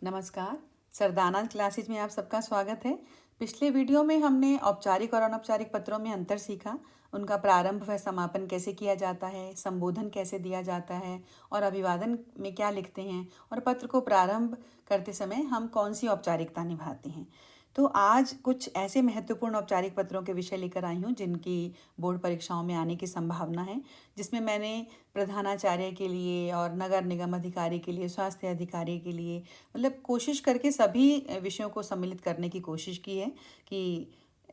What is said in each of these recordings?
नमस्कार। सरदाना क्लासेज में आप सबका स्वागत है। पिछले वीडियो में हमने औपचारिक और अनौपचारिक पत्रों में अंतर सीखा, उनका प्रारंभ व समापन कैसे किया जाता है, संबोधन कैसे दिया जाता है और अभिवादन में क्या लिखते हैं, और पत्र को प्रारंभ करते समय हम कौन सी औपचारिकता निभाते हैं। तो आज कुछ ऐसे महत्वपूर्ण औपचारिक पत्रों के विषय लेकर आई हूँ जिनकी बोर्ड परीक्षाओं में आने की संभावना है, जिसमें मैंने प्रधानाचार्य के लिए और नगर निगम अधिकारी के लिए, स्वास्थ्य अधिकारी के लिए, मतलब कोशिश करके सभी विषयों को सम्मिलित करने की कोशिश की है कि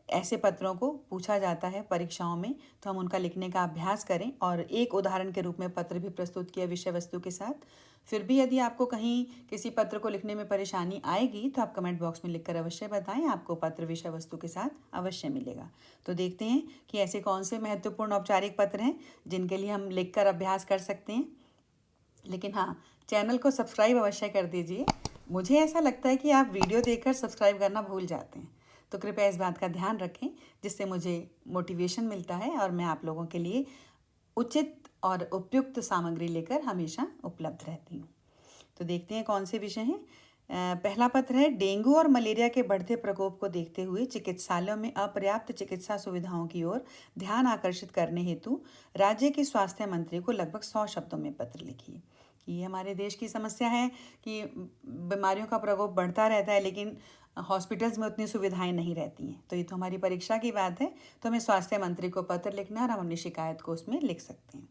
ऐसे पत्रों को पूछा जाता है परीक्षाओं में, तो हम उनका लिखने का अभ्यास करें और एक उदाहरण के रूप में पत्र भी प्रस्तुत किया विषय वस्तु के साथ। फिर भी यदि आपको कहीं किसी पत्र को लिखने में परेशानी आएगी तो आप कमेंट बॉक्स में लिखकर अवश्य बताएं, आपको पत्र विषय वस्तु के साथ अवश्य मिलेगा। तो देखते हैं कि ऐसे कौन से महत्वपूर्ण औपचारिक पत्र हैं जिनके लिए हम लिखकर अभ्यास कर सकते हैं। लेकिन हाँ, चैनल को सब्सक्राइब अवश्य कर दीजिए। मुझे ऐसा लगता है कि आप वीडियो देखकर सब्सक्राइब करना भूल जाते हैं, तो कृपया इस बात का ध्यान रखें, जिससे मुझे मोटिवेशन मिलता है और मैं आप लोगों के लिए उचित और उपयुक्त सामग्री लेकर हमेशा उपलब्ध रहती हूँ। तो देखते हैं कौन से विषय हैं। पहला पत्र है, डेंगू और मलेरिया के बढ़ते प्रकोप को देखते हुए चिकित्सालयों में अपर्याप्त चिकित्सा सुविधाओं की ओर ध्यान आकर्षित करने हेतु राज्य के स्वास्थ्य मंत्री को लगभग 100 शब्दों में पत्र लिखिए। ये हमारे देश की समस्या है कि बीमारियों का प्रकोप बढ़ता रहता है, लेकिन हॉस्पिटल्स में उतनी सुविधाएं नहीं रहती हैं। तो ये तो हमारी परीक्षा की बात है, तो हमें स्वास्थ्य मंत्री को पत्र लिखना है और हम अपनी शिकायत को उसमें लिख सकते हैं।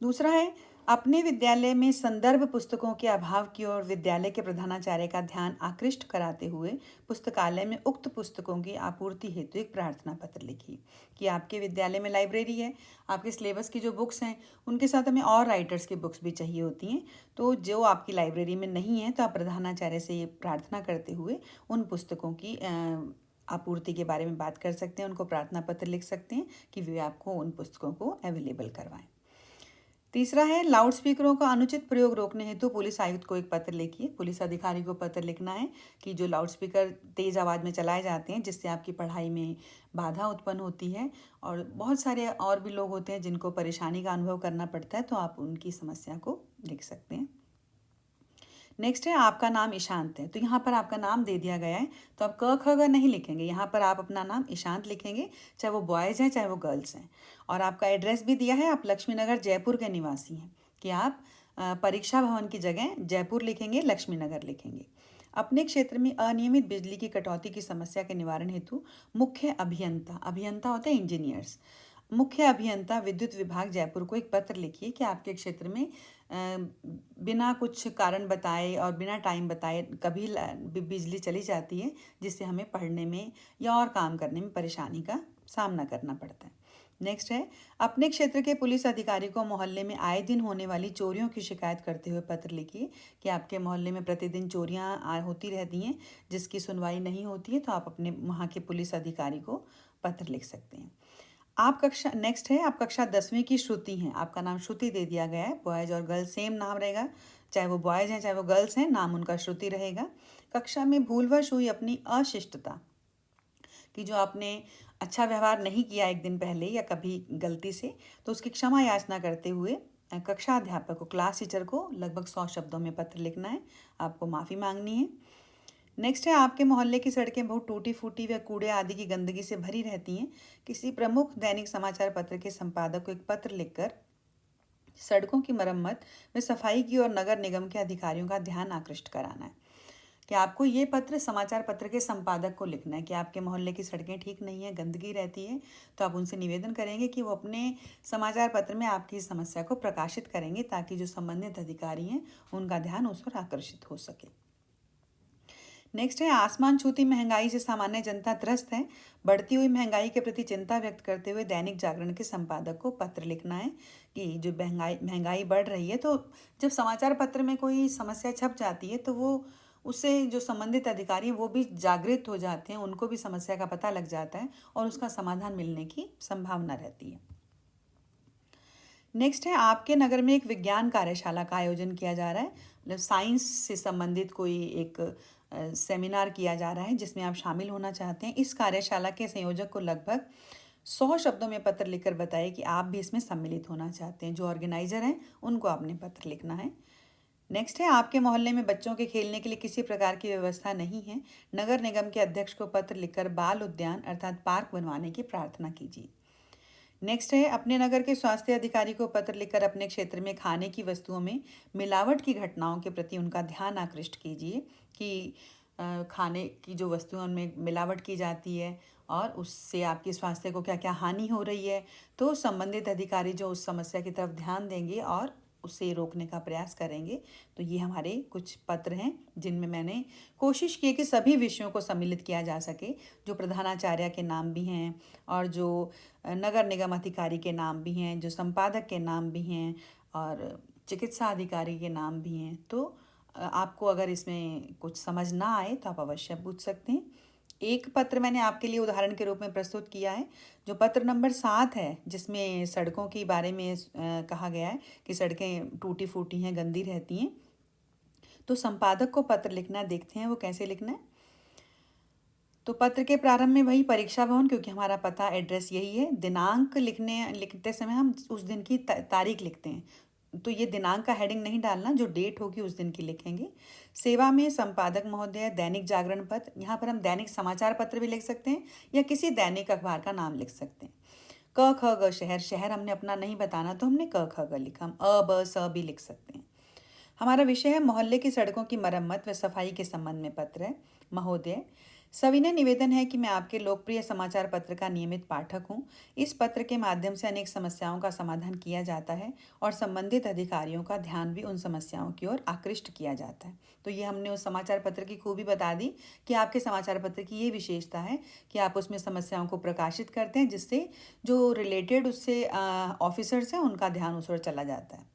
दूसरा है, अपने विद्यालय में संदर्भ पुस्तकों के अभाव की ओर विद्यालय के प्रधानाचार्य का ध्यान आकृष्ट कराते हुए पुस्तकालय में उक्त पुस्तकों की आपूर्ति हेतु एक प्रार्थना पत्र लिखिए कि आपके विद्यालय में लाइब्रेरी है, आपके सिलेबस की जो बुक्स हैं उनके साथ हमें और राइटर्स की बुक्स भी चाहिए होती हैं, तो जो आपकी लाइब्रेरी में नहीं है तो आप प्रधानाचार्य से ये प्रार्थना करते हुए उन पुस्तकों की आपूर्ति के बारे में बात कर सकते हैं, उनको प्रार्थना पत्र लिख सकते हैं कि वे आपको उन पुस्तकों को अवेलेबल करवाएं। तीसरा है, लाउड स्पीकरों का अनुचित प्रयोग रोकने हेतु पुलिस आयुक्त को एक पत्र लिखिए। पुलिस अधिकारी को पत्र लिखना है कि जो लाउड स्पीकर तेज़ आवाज़ में चलाए जाते हैं जिससे आपकी पढ़ाई में बाधा उत्पन्न होती है और बहुत सारे और भी लोग होते हैं जिनको परेशानी का अनुभव करना पड़ता है, तो आप उनकी समस्या को लिख सकते हैं। नेक्स्ट है, आपका नाम ईशांत है, तो यहाँ पर आपका नाम दे दिया गया है, तो आप क ख ग नहीं लिखेंगे, यहाँ पर आप अपना नाम ईशांत लिखेंगे, चाहे वो बॉयज़ हैं चाहे वो गर्ल्स हैं। और आपका एड्रेस भी दिया है, आप लक्ष्मी नगर जयपुर के निवासी हैं, कि आप परीक्षा भवन की जगह जयपुर लिखेंगे, लक्ष्मी नगर लिखेंगे। अपने क्षेत्र में अनियमित बिजली की कटौती की समस्या के निवारण हेतु मुख्य अभियंता, अभियंता होते हैं इंजीनियर्स, मुख्य अभियंता विद्युत विभाग जयपुर को एक पत्र लिखिए कि आपके क्षेत्र में बिना कुछ कारण बताए और बिना टाइम बताए कभी बिजली चली जाती है, जिससे हमें पढ़ने में या और काम करने में परेशानी का सामना करना पड़ता है। नेक्स्ट है, अपने क्षेत्र के पुलिस अधिकारी को मोहल्ले में आए दिन होने वाली चोरियों की शिकायत करते हुए पत्र लिखिए कि आपके मोहल्ले में प्रतिदिन चोरियां होती रहती हैं जिसकी सुनवाई नहीं होती है, तो आप अपने वहाँ के पुलिस अधिकारी को पत्र लिख सकते हैं। आप कक्षा नेक्स्ट है, आप कक्षा 10वीं की श्रुति हैं, आपका नाम श्रुति दे दिया गया है, बॉयज़ और गर्ल्स सेम नाम रहेगा, चाहे वो बॉयज़ हैं चाहे वो गर्ल्स हैं, नाम उनका श्रुति रहेगा। कक्षा में भूलवश हुई अपनी अशिष्टता कि जो आपने अच्छा व्यवहार नहीं किया एक दिन पहले या कभी गलती से, तो उसकी क्षमा याचना करते हुए कक्षा अध्यापक को, क्लास टीचर को लगभग 100 शब्दों में पत्र लिखना है, आपको माफ़ी मांगनी है। नेक्स्ट है, आपके मोहल्ले की सड़कें बहुत टूटी फूटी व कूड़े आदि की गंदगी से भरी रहती हैं। किसी प्रमुख दैनिक समाचार पत्र के संपादक को एक पत्र लिखकर सड़कों की मरम्मत व सफाई की और नगर निगम के अधिकारियों का ध्यान आकृष्ट कराना है कि आपको ये पत्र समाचार पत्र के संपादक को लिखना है कि आपके मोहल्ले की सड़कें ठीक नहीं है, गंदगी रहती है, तो आप उनसे निवेदन करेंगे कि वो अपने समाचार पत्र में आपकी इस समस्या को प्रकाशित करेंगे ताकि जो संबंधित अधिकारी हैं उनका ध्यान उस पर आकर्षित हो सके। नेक्स्ट है, आसमान छूती महंगाई से सामान्य जनता त्रस्त है। बढ़ती हुई महंगाई के प्रति चिंता व्यक्त करते हुए दैनिक जागरण के संपादक को पत्र लिखना है कि जो महंगाई बढ़ रही है, तो जब समाचार पत्र में कोई समस्या छप जाती है तो वो उससे जो संबंधित अधिकारी हैं वो भी जागृत हो जाते हैं, उनको भी समस्या का पता लग जाता है और उसका समाधान मिलने की संभावना रहती है। नेक्स्ट है, आपके नगर में एक विज्ञान कार्यशाला का आयोजन किया जा रहा है, मतलब साइंस से संबंधित कोई एक सेमिनार किया जा रहा है जिसमें आप शामिल होना चाहते हैं। इस कार्यशाला के संयोजक को लगभग 100 शब्दों में पत्र लिखकर बताइए कि आप भी इसमें सम्मिलित होना चाहते हैं। जो ऑर्गेनाइजर हैं उनको आपने पत्र लिखना है। नेक्स्ट है, आपके मोहल्ले में बच्चों के खेलने के लिए किसी प्रकार की व्यवस्था नहीं है, नगर निगम के अध्यक्ष को पत्र लिखकर बाल उद्यान अर्थात पार्क बनवाने की प्रार्थना कीजिए। नेक्स्ट है, अपने नगर के स्वास्थ्य अधिकारी को पत्र लिखकर अपने क्षेत्र में खाने की वस्तुओं में मिलावट की घटनाओं के प्रति उनका ध्यान आकृष्ट कीजिए कि खाने की जो वस्तुएं उनमें मिलावट की जाती है और उससे आपके स्वास्थ्य को क्या क्या हानि हो रही है। तो संबंधित अधिकारी जो उस समस्या की तरफ ध्यान देंगे और उसे रोकने का प्रयास करेंगे। तो ये हमारे कुछ पत्र हैं जिनमें मैंने कोशिश की कि सभी विषयों को सम्मिलित किया जा सके, जो प्रधानाचार्य के नाम भी हैं और जो नगर निगम अधिकारी के नाम भी हैं, जो संपादक के नाम भी हैं और चिकित्सा अधिकारी के नाम भी हैं। तो आपको अगर इसमें कुछ समझ ना आए तो आप अवश्य पूछ सकते हैं। एक पत्र मैंने आपके लिए उदाहरण के रूप में प्रस्तुत किया है, जो पत्र नंबर 7 है, जिसमें सड़कों के बारे में कहा गया है कि सड़कें टूटी फूटी हैं, गंदी रहती हैं। तो संपादक को पत्र लिखना है, देखते हैं वो कैसे लिखना है। तो पत्र के प्रारंभ में वही परीक्षा भवन, क्योंकि हमारा पता एड्रेस यही है। दिनांक लिखते समय हम उस दिन की तारीख लिखते हैं, तो ये दिनांक का हेडिंग नहीं डालना, जो डेट होगी उस दिन की लिखेंगे। सेवा में संपादक महोदय, दैनिक जागरण पत्र, यहाँ पर हम दैनिक समाचार पत्र भी लिख सकते हैं या किसी दैनिक अखबार का नाम लिख सकते हैं। क ख ग शहर, शहर हमने अपना नहीं बताना तो हमने क ख ग लिखा, हम अ ब स भी लिख सकते हैं। हमारा विषय है मोहल्ले की सड़कों की मरम्मत व सफाई के संबंध में पत्र है। महोदय, सविनय निवेदन है कि मैं आपके लोकप्रिय समाचार पत्र का नियमित पाठक हूँ। इस पत्र के माध्यम से अनेक समस्याओं का समाधान किया जाता है और संबंधित अधिकारियों का ध्यान भी उन समस्याओं की ओर आकृष्ट किया जाता है। तो ये हमने उस समाचार पत्र की खूबी बता दी कि आपके समाचार पत्र की ये विशेषता है कि आप उसमें समस्याओं को प्रकाशित करते हैं, जिससे जो रिलेटेड उससे ऑफिसर्स हैं उनका ध्यान उस ओर चला जाता है।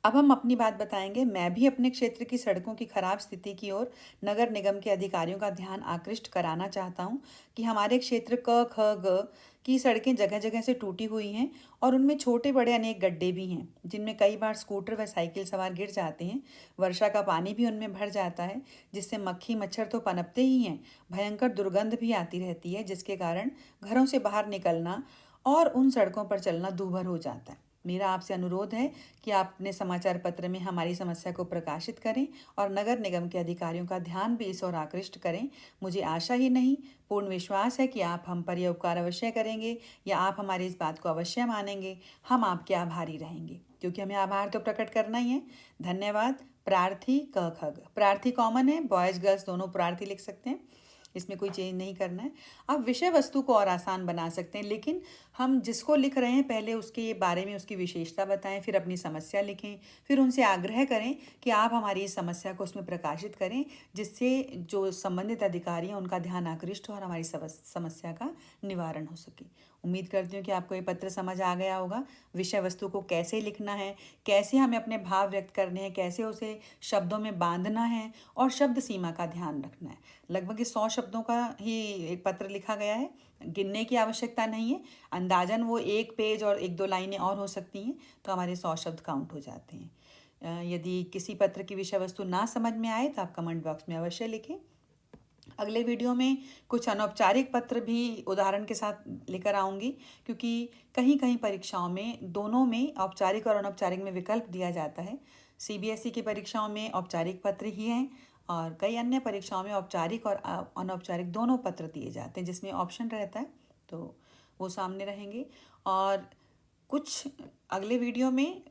अब हम अपनी बात बताएंगे। मैं भी अपने क्षेत्र की सड़कों की खराब स्थिति की ओर नगर निगम के अधिकारियों का ध्यान आकृष्ट कराना चाहता हूं कि हमारे क्षेत्र क ख ग की सड़कें जगह जगह से टूटी हुई हैं और उनमें छोटे बड़े अनेक गड्ढे भी हैं, जिनमें कई बार स्कूटर व साइकिल सवार गिर जाते हैं। वर्षा का पानी भी उनमें भर जाता है, जिससे मक्खी मच्छर तो पनपते ही हैं, भयंकर दुर्गंध भी आती रहती है, जिसके कारण घरों से बाहर निकलना और उन सड़कों पर चलना दूभर हो जाता है। मेरा आपसे अनुरोध है कि आप अपने समाचार पत्र में हमारी समस्या को प्रकाशित करें और नगर निगम के अधिकारियों का ध्यान भी इस ओर आकृष्ट करें। मुझे आशा ही नहीं, पूर्ण विश्वास है कि आप हम पर यह उपकार अवश्य करेंगे या आप हमारी इस बात को अवश्य मानेंगे। हम आपके आभारी रहेंगे, क्योंकि हमें आभार तो प्रकट करना ही है। धन्यवाद। प्रार्थी क ख ग, प्रार्थी कॉमन है, बॉयज़ गर्ल्स दोनों प्रार्थी लिख सकते हैं, इसमें कोई चेंज नहीं करना है। आप विषय वस्तु को और आसान बना सकते हैं, लेकिन हम जिसको लिख रहे हैं पहले उसके बारे में उसकी विशेषता बताएं, फिर अपनी समस्या लिखें, फिर उनसे आग्रह करें कि आप हमारी इस समस्या को उसमें प्रकाशित करें, जिससे जो संबंधित अधिकारी हैं उनका ध्यान आकृष्ट हो और हमारी समस्या का निवारण हो सके। उम्मीद करती हूँ कि आपको ये पत्र समझ आ गया होगा। विषय वस्तु को कैसे लिखना है, कैसे हमें अपने भाव व्यक्त करने हैं, कैसे उसे शब्दों में बांधना है और शब्द सीमा का ध्यान रखना है। लगभग 100 शब्दों का ही एक पत्र लिखा गया है, गिनने की आवश्यकता नहीं है। अंदाजन वो एक पेज और एक दो लाइनें और हो सकती हैं, तो हमारे 100 शब्द काउंट हो जाते हैं। यदि किसी पत्र की विषय वस्तु ना समझ में आए तो आप कमेंट बॉक्स में अवश्य लिखें। अगले वीडियो में कुछ अनौपचारिक पत्र भी उदाहरण के साथ लेकर आऊँगी, क्योंकि कहीं कहीं परीक्षाओं में दोनों में औपचारिक और अनौपचारिक में विकल्प दिया जाता है। CBSE की परीक्षाओं में औपचारिक पत्र ही हैं और कई अन्य परीक्षाओं में औपचारिक और अनौपचारिक दोनों पत्र दिए जाते हैं, जिसमें ऑप्शन रहता है, तो वो सामने रहेंगे। और कुछ अगले वीडियो में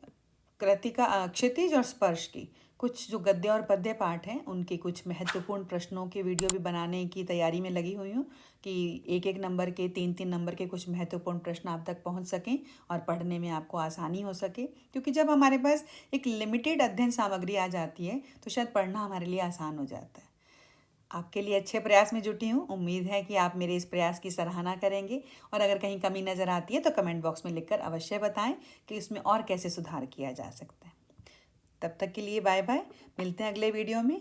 कृतिका क्षितिज और स्पर्श की कुछ जो गद्य और पद्य पाठ हैं उनके कुछ महत्वपूर्ण प्रश्नों के वीडियो भी बनाने की तैयारी में लगी हुई हूँ कि एक एक नंबर के 3-3 नंबर के कुछ महत्वपूर्ण प्रश्न आप तक पहुँच सकें और पढ़ने में आपको आसानी हो सके। क्योंकि जब हमारे पास एक लिमिटेड अध्ययन सामग्री आ जाती है तो शायद पढ़ना हमारे लिए आसान हो जाता है। आपके लिए अच्छे प्रयास में जुटी हूँ। उम्मीद है कि आप मेरे इस प्रयास की सराहना करेंगे और अगर कहीं कमी नज़र आती है तो कमेंट बॉक्स में लिखकर अवश्य बताएं कि इसमें और कैसे सुधार किया जा सकता है। तब तक के लिए बाय बाय, मिलते हैं अगले वीडियो में।